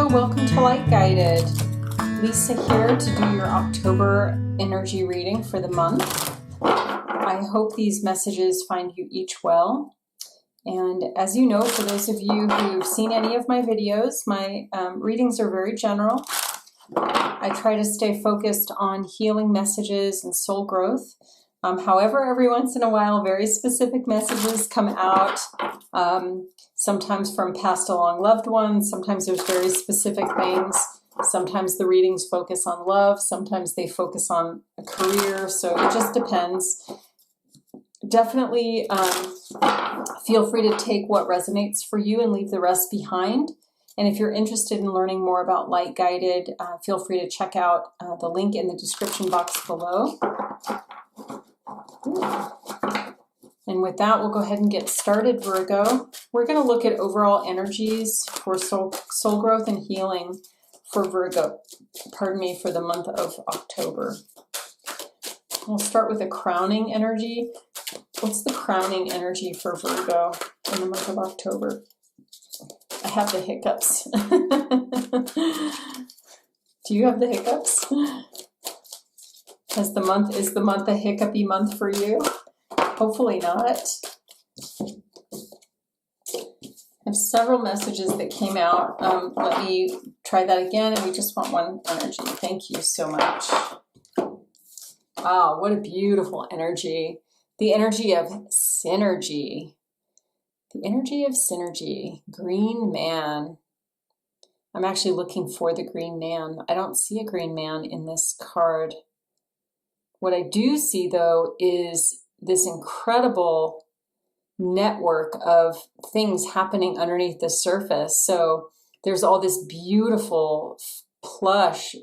welcome to Light Guided. Lisa here to do your October energy reading for the month. I hope these messages find you each well. And as you know, for those of you who've seen any of my videos, my readings are very general. I try to stay focused on healing messages and soul growth. However, every once in a while, very specific messages come out, sometimes from passed along loved ones. Sometimes there's very specific things. Sometimes the readings focus on love. Sometimes they focus on a career. So it just depends. Definitely feel free to take what resonates for you and leave the rest behind. And if you're interested in learning more about Light Guided, feel free to check out the link in the description box below. And with that, we'll go ahead and get started, Virgo. We're going to look at overall energies for soul growth and healing for Virgo, for the month of October. We'll start with a crowning energy. What's the crowning energy for Virgo in the month of October? I have the hiccups. Do you have the hiccups? Is the month a hiccupy month for you? Hopefully not. I have several messages that came out. Let me try that again, and we just want one energy. Thank you so much. Wow, what a beautiful energy. The energy of synergy. The energy of synergy. Green man. I'm actually looking for the green man. I don't see a green man in this card. What I do see, though, is this incredible network of things happening underneath the surface. So there's all this beautiful, plush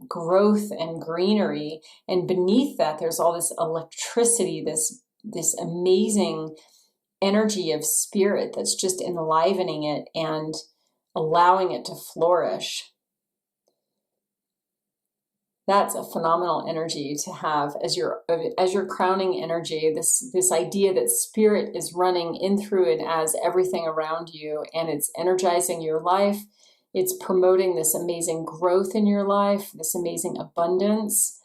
growth and greenery. And beneath that, there's all this electricity, this amazing energy of spirit that's just enlivening it and allowing it to flourish. That's a phenomenal energy to have as your crowning energy, this idea that spirit is running in through and as everything around you, and it's energizing your life. It's promoting this amazing growth in your life, this amazing abundance.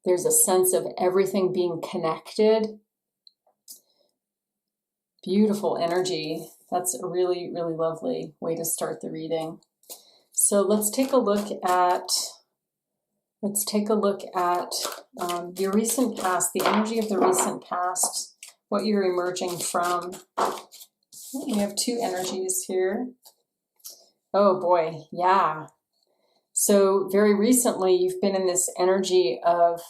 There's a sense of everything being connected. Beautiful energy. That's a really, really lovely way to start the reading. So let's take a look at your recent past, the energy of the recent past, what you're emerging from. We have two energies here. Oh boy, yeah. So very recently you've been in this energy of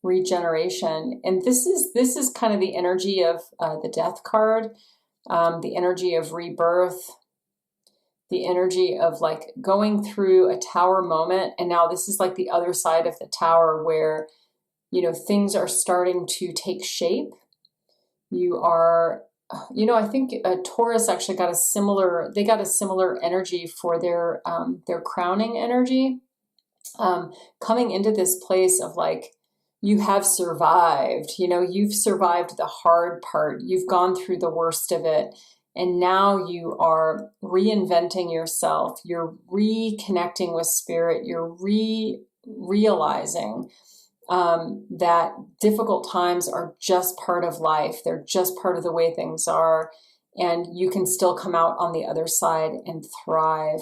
regeneration, and this is kind of the energy of the death card, the energy of rebirth, the energy of like going through a tower moment. And now this is like the other side of the tower where, things are starting to take shape. You are, I think Taurus actually got a similar energy for their crowning energy, coming into this place of like, you have survived, you've survived the hard part. You've gone through the worst of it. And now you are reinventing yourself. You're reconnecting with spirit. You're realizing that difficult times are just part of life. They're just part of the way things are. And you can still come out on the other side and thrive.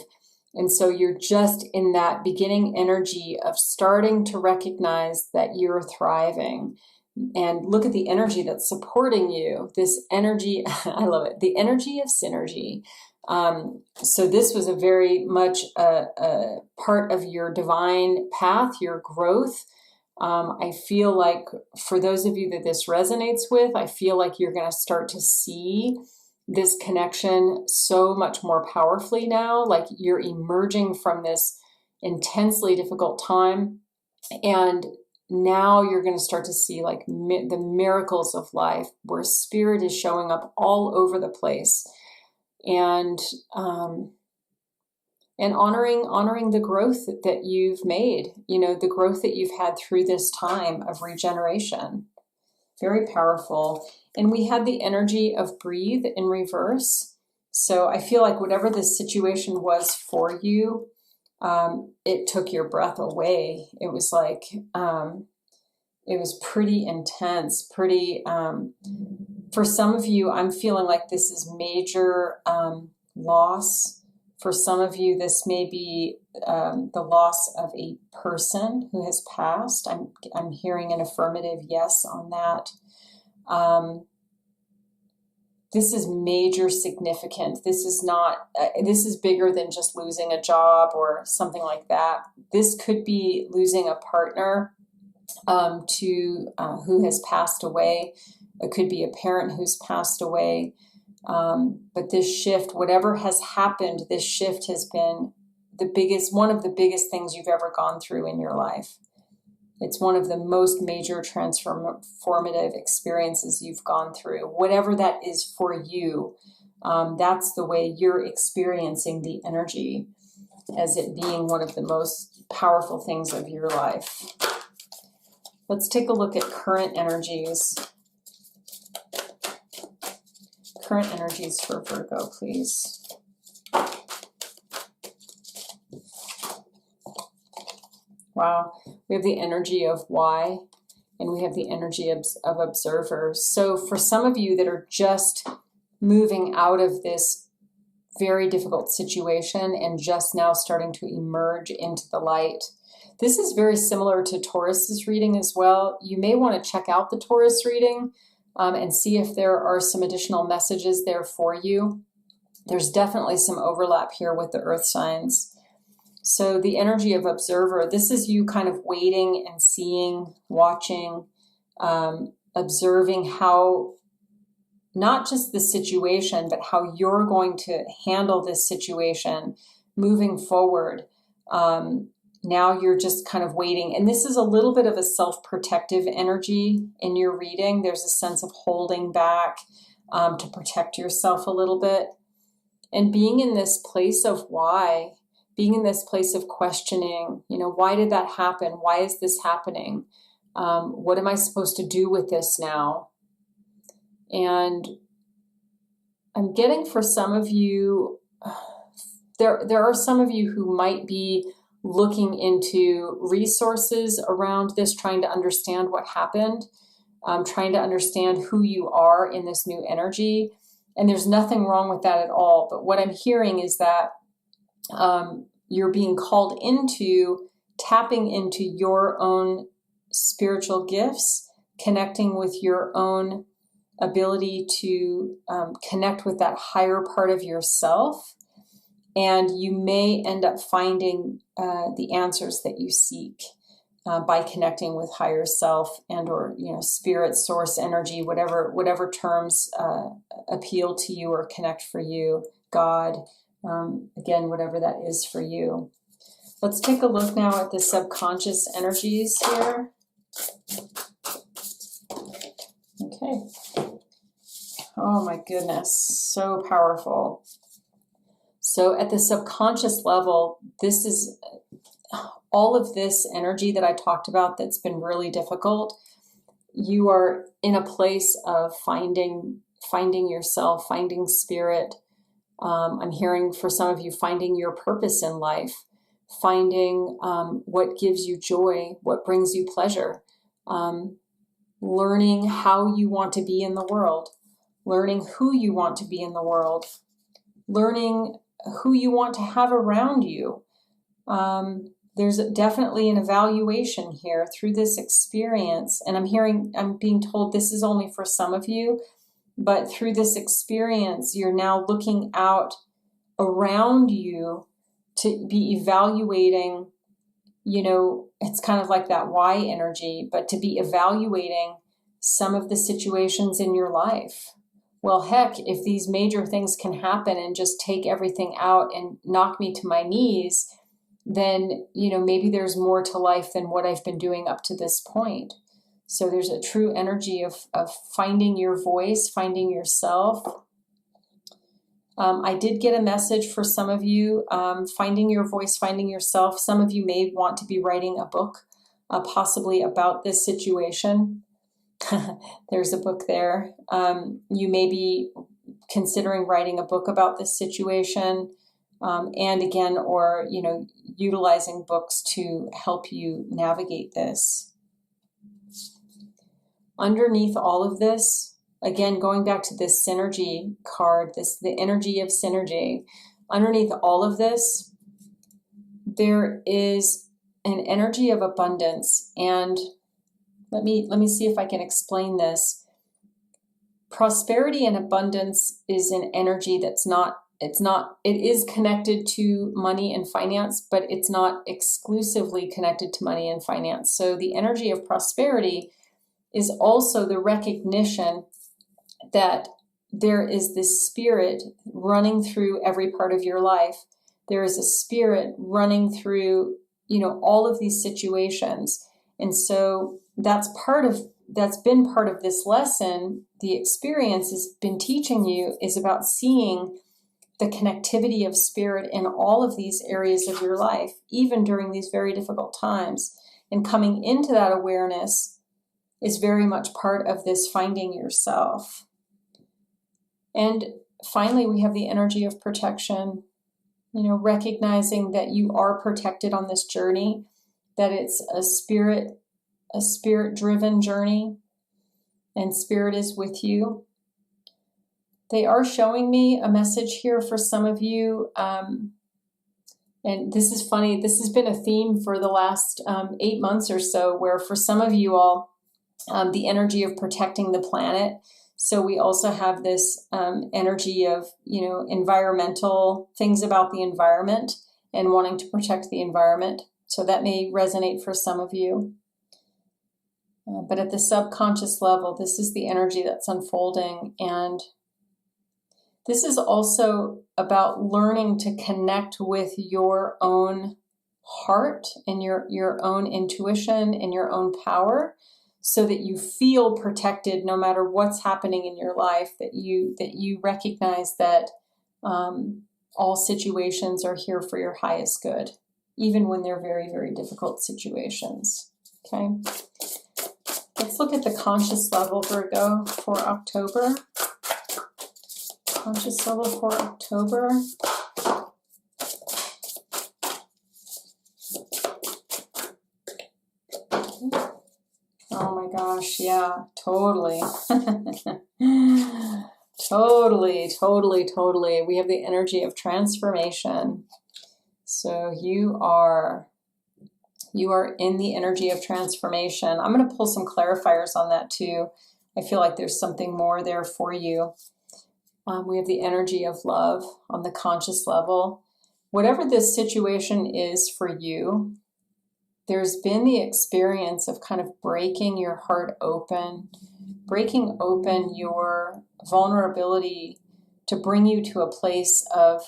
And so you're just in that beginning energy of starting to recognize that you're thriving. And look at the energy that's supporting you. This energy, I love it, the energy of synergy. So this was a very much a part of your divine path, your growth. I feel like for those of you that this resonates with, I feel like you're going to start to see this connection so much more powerfully now. Like you're emerging from this intensely difficult time, and now you're going to start to see like the miracles of life where spirit is showing up all over the place, and honoring the growth that you've made, the growth that you've had through this time of regeneration. Very powerful. And we had the energy of breathe in reverse. So I feel like whatever this situation was for you, it took your breath away. It was like, it was pretty intense, pretty, for some of you, I'm feeling like this is major loss. For some of you, this may be the loss of a person who has passed. I'm hearing an affirmative yes on that. This is major significant. This is not, this is bigger than just losing a job or something like that. This could be losing a partner who has passed away. It could be a parent who's passed away. But this shift, whatever has happened, this shift has been one of the biggest things you've ever gone through in your life. It's one of the most major transformative experiences you've gone through. Whatever that is for you, that's the way you're experiencing the energy, as it being one of the most powerful things of your life. Let's take a look at current energies. Current energies for Virgo, please. Wow, we have the energy of why, and we have the energy of observers. So for some of you that are just moving out of this very difficult situation and just now starting to emerge into the light, this is very similar to Taurus's reading as well. You may want to check out the Taurus reading and see if there are some additional messages there for you. There's definitely some overlap here with the earth signs. So the energy of observer, this is you kind of waiting and seeing, watching, observing how, not just the situation, but how you're going to handle this situation moving forward. Now you're just kind of waiting. And this is a little bit of a self-protective energy in your reading. There's a sense of holding back to protect yourself a little bit. And being in this place of why, being in this place of questioning, why did that happen? Why is this happening? What am I supposed to do with this now? And I'm getting for some of you, there are some of you who might be looking into resources around this, trying to understand what happened, trying to understand who you are in this new energy. And there's nothing wrong with that at all. But what I'm hearing is that you're being called into tapping into your own spiritual gifts, connecting with your own ability to connect with that higher part of yourself. And you may end up finding the answers that you seek by connecting with higher self and or spirit, source, energy, whatever terms appeal to you or connect for you, God, again, whatever that is for you. Let's take a look now at the subconscious energies here. Okay. Oh my goodness, so powerful. So at the subconscious level, this is all of this energy that I talked about that's been really difficult. You are in a place of finding yourself, finding spirit. I'm hearing for some of you finding your purpose in life, finding what gives you joy, what brings you pleasure, learning how you want to be in the world, learning who you want to be in the world, learning who you want to have around you. There's definitely an evaluation here through this experience. And I'm being told this is only for some of you, but through this experience, you're now looking out around you to be evaluating, it's kind of like that why energy, but to be evaluating some of the situations in your life. Well, heck, if these major things can happen and just take everything out and knock me to my knees, then, maybe there's more to life than what I've been doing up to this point. So there's a true energy of finding your voice, finding yourself. I did get a message for some of you, finding your voice, finding yourself. Some of you may want to be writing a book, possibly about this situation. There's a book there. You may be considering writing a book about this situation. And again, or, you know, utilizing books to help you navigate this. Underneath all of this, again, going back to this synergy card, the energy of synergy, underneath all of this, there is an energy of abundance. And let me see if I can explain this. Prosperity and abundance is an energy that's not, it is connected to money and finance, but it's not exclusively connected to money and finance. So the energy of prosperity is also the recognition that there is this spirit running through every part of your life. There is a spirit running through, you know, all of these situations. And so that's been part of this lesson. The experience has been teaching you is about seeing the connectivity of spirit in all of these areas of your life, even during these very difficult times. And coming into that awareness is very much part of this finding yourself. And finally, we have the energy of protection, you know, recognizing that you are protected on this journey, that it's a spirit-driven journey, and spirit is with you. They are showing me a message here for some of you, and this is funny, this has been a theme for the last 8 months or so, where for some of you all, the energy of protecting the planet. So we also have this energy of, you know, environmental things about the environment and wanting to protect the environment. So that may resonate for some of you. But at the subconscious level, this is the energy that's unfolding. And this is also about learning to connect with your own heart and your own intuition and your own power, so that you feel protected no matter what's happening in your life, that you recognize that all situations are here for your highest good, even when they're very, very difficult situations. Okay. Let's look at the conscious level, Virgo, for October. Conscious level for October. Oh my gosh, yeah, totally. Totally. We have the energy of transformation. So you are in the energy of transformation. I'm going to pull some clarifiers on that too. I feel like there's something more there for you. We have the energy of love on the conscious level. Whatever this situation is for you, there's been the experience of kind of breaking your heart open, breaking open your vulnerability to bring you to a place of,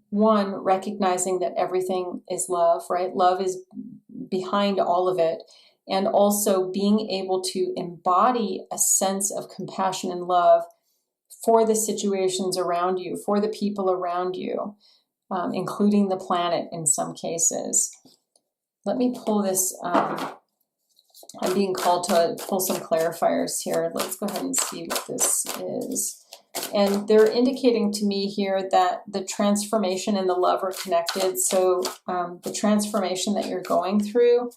one, recognizing that everything is love, right? Love is behind all of it. And also being able to embody a sense of compassion and love for the situations around you, for the people around you, including the planet in some cases. Let me pull this. I'm being called to pull some clarifiers here. Let's go ahead and see what this is. And they're indicating to me here that the transformation and the love are connected. So the transformation that you're going through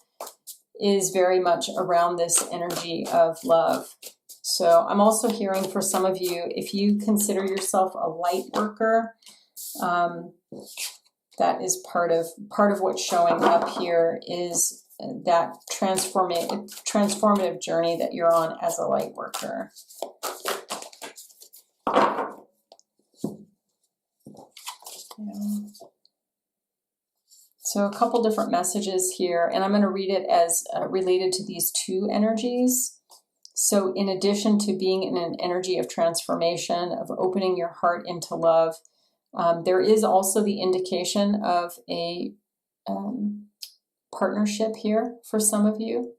is very much around this energy of love. So I'm also hearing for some of you, if you consider yourself a light worker, that is part of what's showing up here is that transformative journey that you're on as a light worker. Yeah. So a couple different messages here, and I'm going to read it as related to these two energies. So in addition to being in an energy of transformation, of opening your heart into love, there is also the indication of a partnership here for some of you.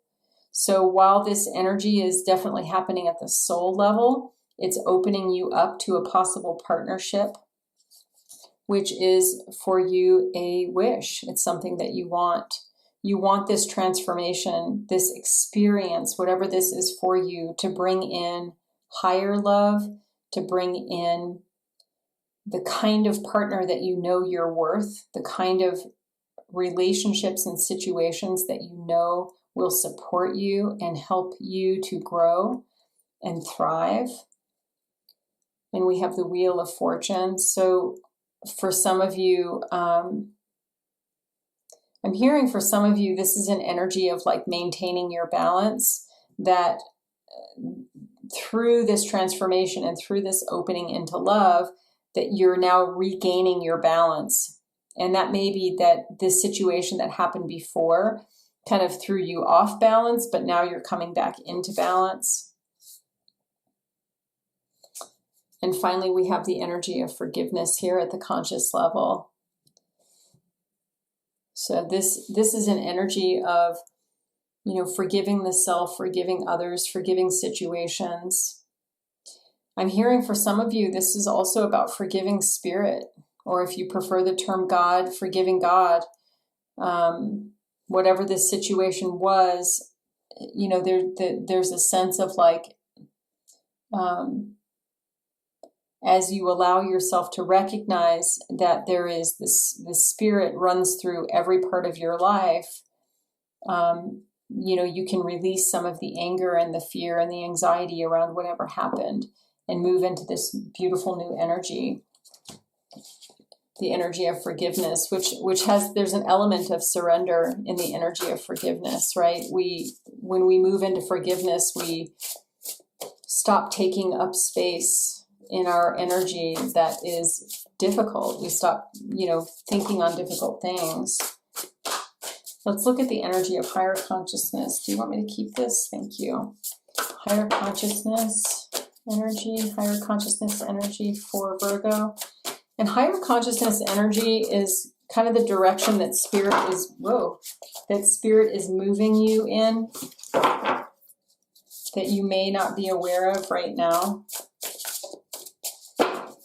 So while this energy is definitely happening at the soul level, it's opening you up to a possible partnership, which is for you a wish. It's something that you want. You want this transformation, this experience, whatever this is for you, to bring in higher love, to bring in the kind of partner that you know you're worth, the kind of relationships and situations that you know will support you and help you to grow and thrive. And we have the Wheel of Fortune. So for some of you, I'm hearing for some of you, this is an energy of like maintaining your balance, that through this transformation and through this opening into love, that you're now regaining your balance. And that may be that this situation that happened before kind of threw you off balance, but now you're coming back into balance. And finally, we have the energy of forgiveness here at the conscious level. So this is an energy of, forgiving the self, forgiving others, forgiving situations. I'm hearing for some of you, this is also about forgiving spirit, or if you prefer the term God, forgiving God. Whatever this situation was, there's a sense of like, as you allow yourself to recognize that there is this spirit runs through every part of your life, you can release some of the anger and the fear and the anxiety around whatever happened and move into this beautiful new energy, the energy of forgiveness, which there's an element of surrender in the energy of forgiveness, right? When we move into forgiveness, we stop taking up space in our energy that is difficult. We stop, thinking on difficult things. Let's look at the energy of higher consciousness. Do you want me to keep this? Thank you. Higher consciousness energy for Virgo. And higher consciousness energy is kind of the direction that spirit is moving you in, that you may not be aware of right now.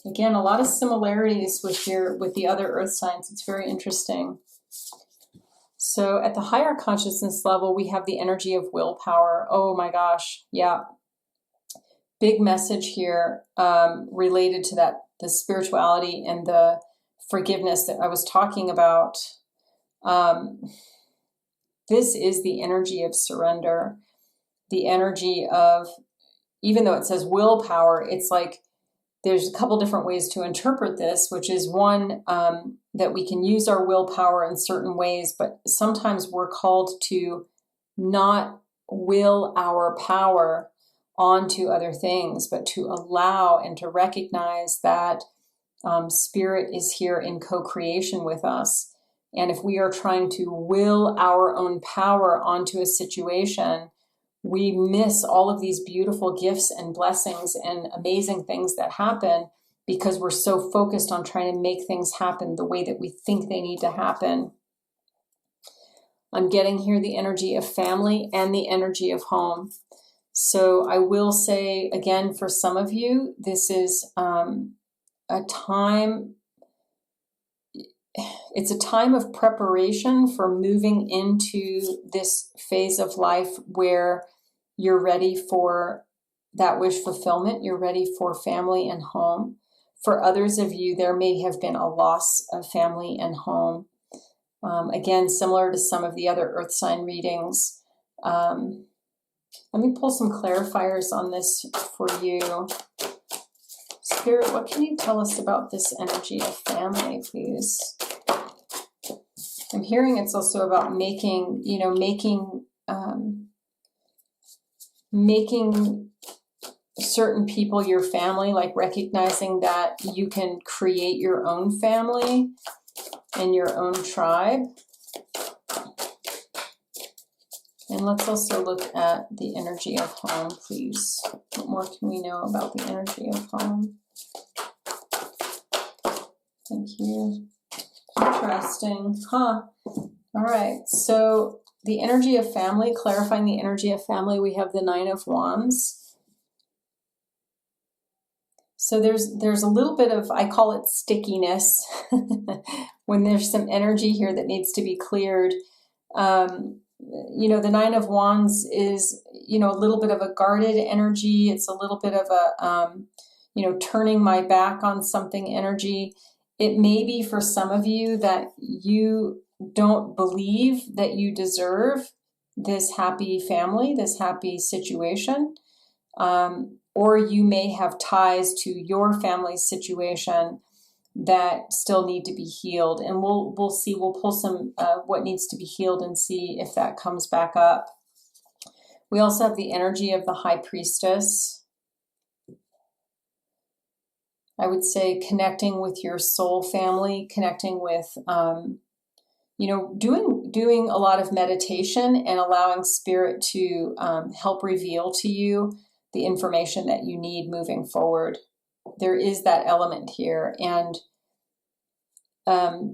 Again, a lot of similarities with the other earth signs. It's very interesting. So at the higher consciousness level, we have the energy of willpower. Oh my gosh. Yeah. Big message here related to that, the spirituality and the forgiveness that I was talking about. This is the energy of surrender, the energy of, even though it says willpower, it's like there's a couple different ways to interpret this, which is one, that we can use our willpower in certain ways, but sometimes we're called to not will our power onto other things, but to allow and to recognize that spirit is here in co-creation with us. And if we are trying to will our own power onto a situation, we miss all of these beautiful gifts and blessings and amazing things that happen because we're so focused on trying to make things happen the way that we think they need to happen. I'm getting here the energy of family and the energy of home. So I will say again, for some of you, this is a time, it's a time of preparation for moving into this phase of life where you're ready for that wish fulfillment. You're ready for family and home. For others of you, there may have been a loss of family and home. Again, similar to some of the other earth sign readings. Let me pull some clarifiers on this for you. Spirit, what can you tell us about this energy of family, please? I'm hearing it's also about making certain people your family, like recognizing that you can create your own family and your own tribe. And let's also look at the energy of home, please. What more can we know about the energy of home? Thank you. Interesting. All right. So the energy of family, clarifying the energy of family, we have the 9 of Wands. So there's a little bit of, I call it stickiness, when there's some energy here that needs to be cleared. The 9 of Wands is, a little bit of a guarded energy. It's a little bit of a, turning my back on something energy. It may be for some of you that you don't believe that you deserve this happy family, this happy situation. Or you may have ties to your family situation that still need to be healed. And we'll see, we'll pull some what needs to be healed and see if that comes back up. We also have the energy of the High Priestess. I would say connecting with your soul family, connecting with, doing a lot of meditation and allowing Spirit to help reveal to you the information that you need moving forward. There is that element here. And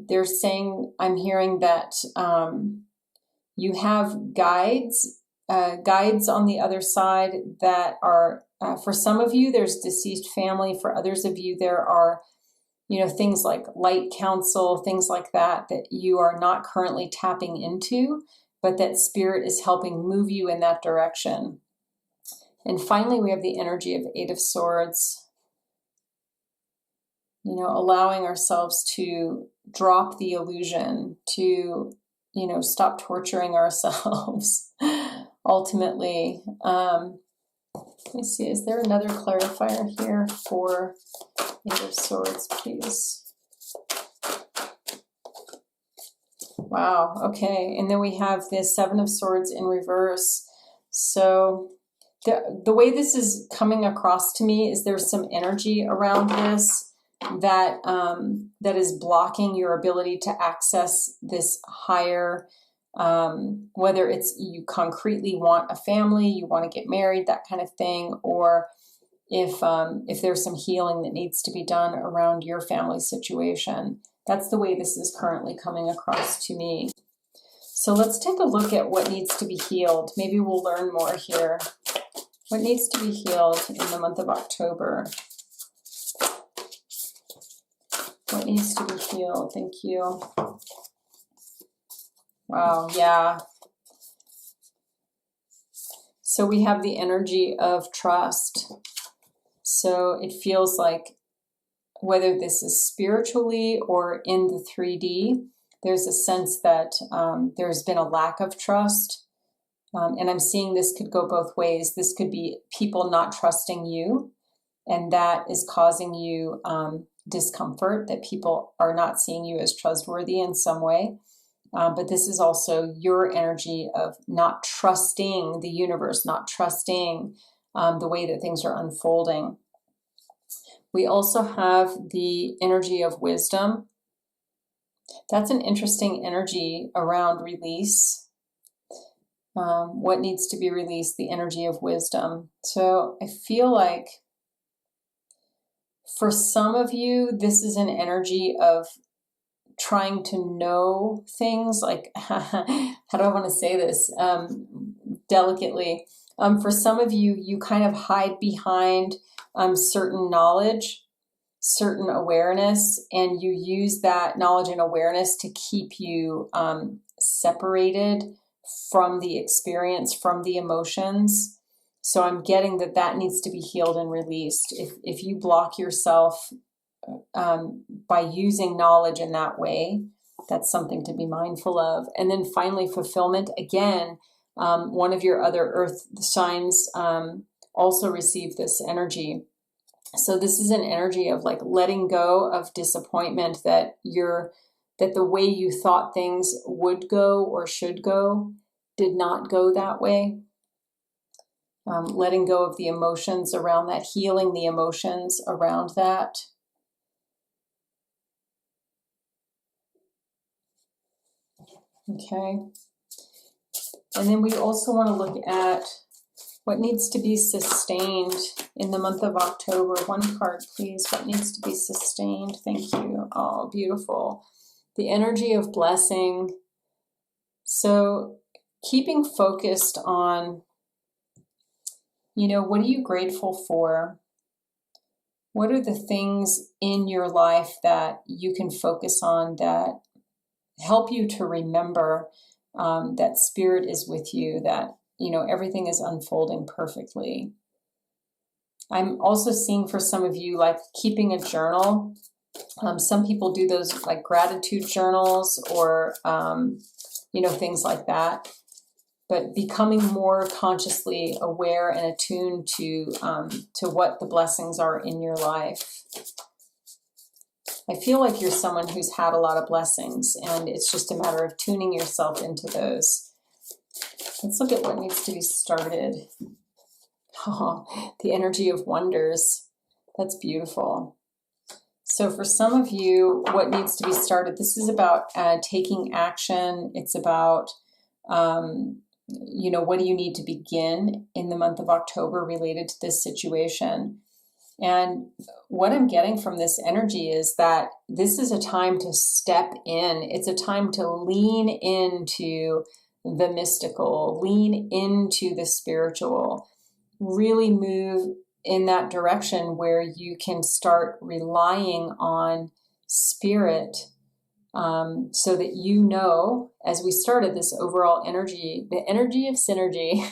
they're saying, I'm hearing that you have guides on the other side that are, for some of you, there's deceased family. For others of you, there are, things like light counsel, things like that you are not currently tapping into, but that Spirit is helping move you in that direction. And finally, we have the energy of Eight of Swords, allowing ourselves to drop the illusion, to, stop torturing ourselves. Ultimately, let me see, is there another clarifier here for Eight of Swords, please? Wow, okay. And then we have the Seven of Swords in reverse. So the way this is coming across to me is there's some energy around this that that is blocking your ability to access this higher, whether it's you concretely want a family, you want to get married, that kind of thing, or if there's some healing that needs to be done around your family situation. That's the way this is currently coming across to me. So let's take a look at what needs to be healed. Maybe we'll learn more here. What needs to be healed in the month of October? What needs to be healed? Thank you. Wow, yeah. So we have the energy of trust. So it feels like whether this is spiritually or in the 3D, there's a sense that there's been a lack of trust. And I'm seeing this could go both ways. This could be people not trusting you, and that is causing you discomfort, that people are not seeing you as trustworthy in some way. But this is also your energy of not trusting the universe, not trusting the way that things are unfolding. We also have the energy of wisdom. That's an interesting energy around release. What needs to be released? The energy of wisdom. So I feel like for some of you, this is an energy of trying to know things, like, how do I want to say this delicately? For some of you, you kind of hide behind certain knowledge, certain awareness, and you use that knowledge and awareness to keep you separated from the experience, from the emotions. So I'm getting that needs to be healed and released. If you block yourself by using knowledge in that way, that's something to be mindful of. And then finally, fulfillment. Again, one of your other earth signs also receive this energy. So this is an energy of like letting go of disappointment, that the way you thought things would go or should go did not go that way. Letting go of the emotions around that, healing the emotions around that. Okay. And then we also want to look at what needs to be sustained in the month of October. One card, please. What needs to be sustained? Thank you. Oh, beautiful. The energy of blessing. So keeping focused on, what are you grateful for? What are the things in your life that you can focus on that help you to remember that Spirit is with you, that everything is unfolding perfectly. I'm also seeing for some of you, like keeping a journal. Some people do those like gratitude journals or, you know, things like that. But becoming more consciously aware and attuned to what the blessings are in your life. I feel like you're someone who's had a lot of blessings, and it's just a matter of tuning yourself into those. Let's look at what needs to be started. Oh, the energy of wonders. That's beautiful. So for some of you, what needs to be started, this is about taking action. It's about, you know, what do you need to begin in the month of October related to this situation? And what I'm getting from this energy is that this is a time to step in. It's a time to lean into the mystical, lean into the spiritual, really move in that direction where you can start relying on spirit, so that you know, as we started this overall energy, the energy of synergy,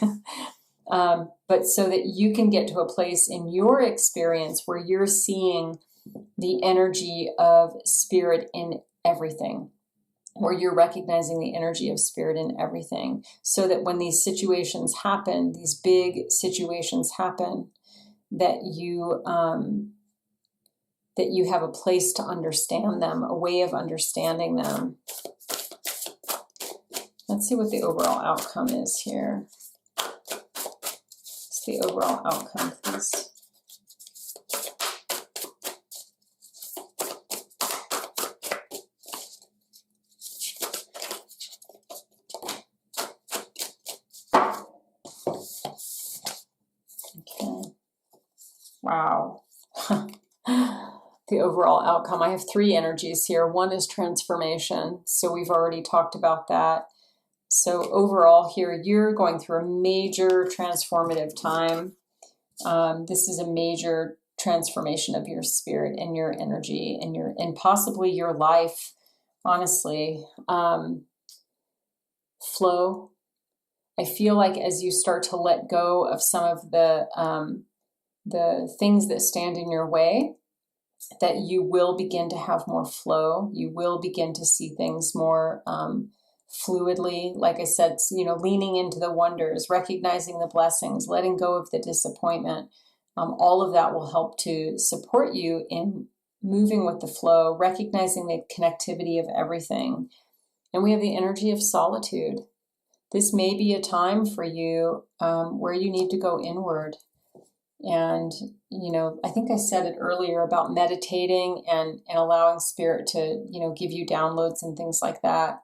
but so that you can get to a place in your experience where you're seeing the energy of spirit in everything, where you're recognizing the energy of spirit in everything, so that when these situations happen, these big situations happen, that you have a place to understand them, a way of understanding them. Let's see what the overall outcome is here. What's the overall outcome, please? Okay. Wow. The overall outcome. I have three energies here. One is transformation. So we've already talked about that. So overall here, you're going through a major transformative time. This is a major transformation of your spirit and your energy and possibly your life, honestly. Flow. I feel like as you start to let go of some of the things that stand in your way, that you will begin to have more flow. You will begin to see things more fluidly. Like I said, you know, leaning into the wonders, recognizing the blessings, letting go of the disappointment. All of that will help to support you in moving with the flow, recognizing the connectivity of everything. And we have the energy of solitude. This may be a time for you where you need to go inward. And, you know, I think I said it earlier about meditating and allowing spirit to, you know, give you downloads and things like that,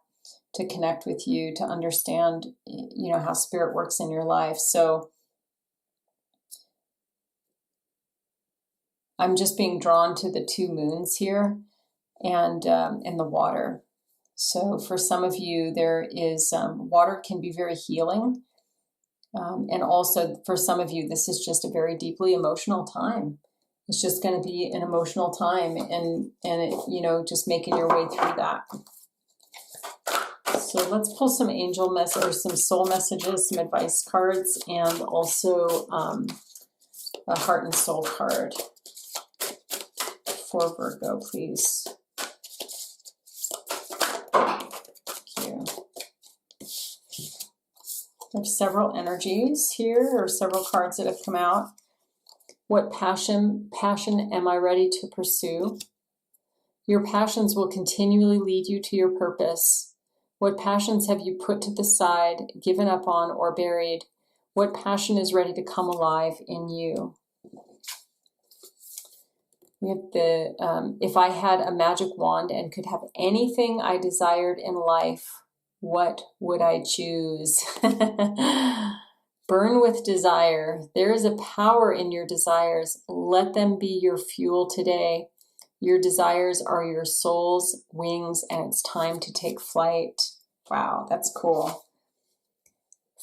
to connect with you, to understand, you know, how spirit works in your life. So I'm just being drawn to the two moons here and the water. So for some of you, there is water can be very healing. And also for some of you, this is just a very deeply emotional time. It's just going to be an emotional time, and it, you know, just making your way through that. So let's pull some angel or some soul messages, some advice cards, and also a heart and soul card for Virgo, please. There's several energies here, or several cards that have come out. What passion am I ready to pursue? Your passions will continually lead you to your purpose. What passions have you put to the side, given up on, or buried? What passion is ready to come alive in you? We have the, if I had a magic wand and could have anything I desired in life, what would I choose? Burn with desire. There is a power in your desires. Let them be your fuel today. Your desires are your soul's wings, and it's time to take flight. Wow, that's cool.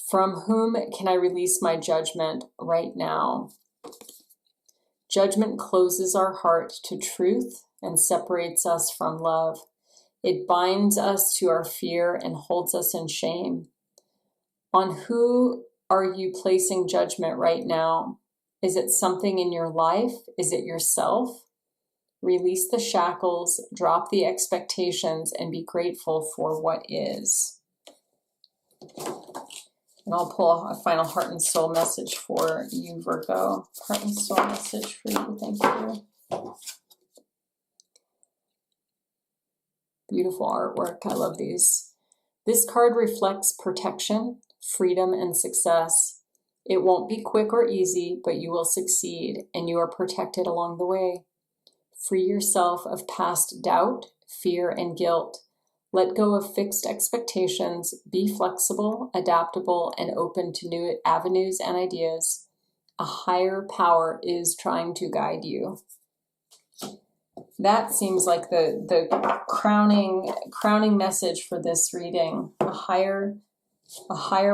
From whom can I release my judgment right now? Judgment closes our heart to truth and separates us from love. It binds us to our fear and holds us in shame. On who are you placing judgment right now? Is it something in your life? Is it yourself? Release the shackles, drop the expectations, and be grateful for what is. And I'll pull a final heart and soul message for you, Virgo. Heart and soul message for you. Thank you. Beautiful artwork. I love these. This card reflects protection, freedom, and success. It won't be quick or easy, but you will succeed, and you are protected along the way. Free yourself of past doubt, fear, and guilt. Let go of fixed expectations. Be flexible, adaptable, and open to new avenues and ideas. A higher power is trying to guide you. That seems like the crowning message for this reading. A higher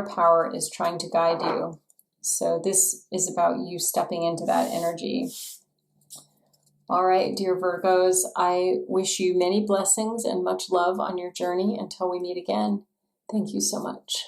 power is trying to guide you. So this is about you stepping into that energy. All right, dear Virgos, I wish you many blessings and much love on your journey until we meet again. Thank you so much.